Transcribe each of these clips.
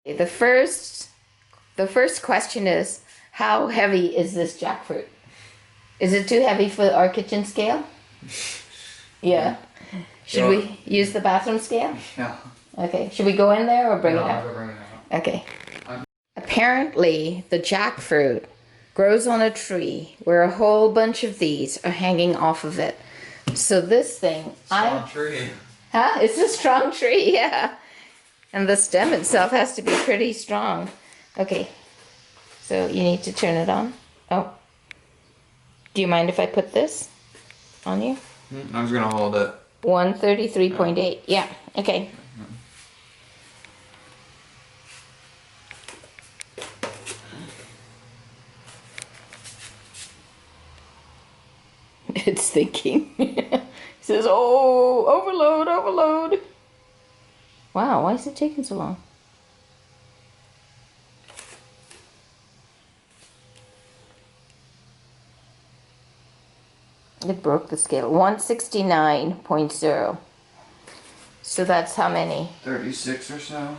The first question is, how heavy is this jackfruit? Is it too heavy for our kitchen scale? Yeah. Should we use the bathroom scale? Yeah. Okay. Should we go in there or bring it I'll out? go bring it out. Okay. Apparently, the jackfruit grows on a tree where a whole bunch of these are hanging off of it. So this thing, Strong tree. Huh? It's a strong tree, yeah. And the stem itself has to be pretty strong. Okay. So you need to turn it on. Oh. Do you mind if I put this on you? I'm just gonna hold it. 133.8. Yeah. Okay. It's thinking. It says, oh, overload, overload. Wow, why is it taking so long? It broke the scale. 169.0. So that's how many? 36 or so.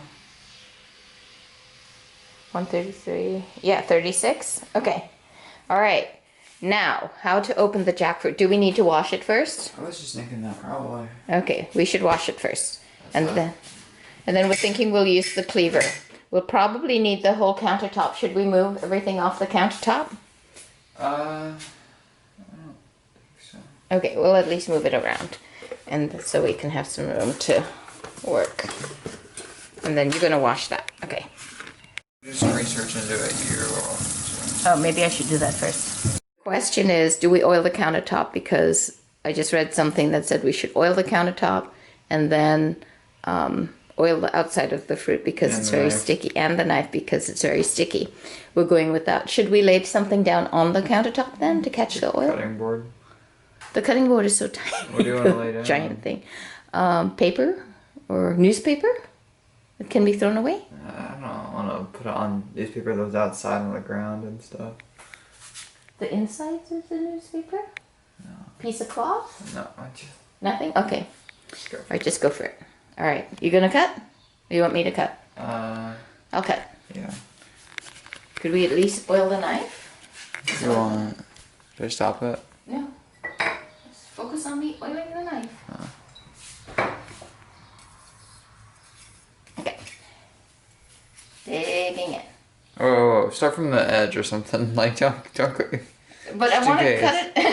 133. Yeah, 36. Okay. All right. Now, how to open the jackfruit. Do we need to wash it first? I was just thinking that probably. Okay, we should wash it first. And then we're thinking we'll use the cleaver. We'll probably need the whole countertop. Should we move everything off the countertop? I don't think so. Okay, we'll at least move it around. And so we can have some room to work. And then you're going to wash that. Okay. Do some research into it here. Oh, maybe I should do that first. Question is, do we oil the countertop? Because I just read something that said we should oil the countertop and then oil the outside of the fruit because it's very sticky, and the knife because it's very sticky. We're going with that. Should we lay something down on the countertop then to catch the oil? Cutting board. The cutting board is so tiny. What do you want to lay down? Giant thing. Paper or newspaper? It can be thrown away? I don't know. I want to put it on newspaper that was outside on the ground and stuff. The insides of the newspaper? No. Piece of cloth? No, I just... Nothing? Okay. Just go. All right, just go for it. All right. You gonna cut? Or you want me to cut? I'll cut. Yeah. Could we at least oil the knife? You want... Should I stop it? No. Just focus on me oiling the knife. Okay. Digging it. Oh, start from the edge or something. Like, don't But I want to cut it.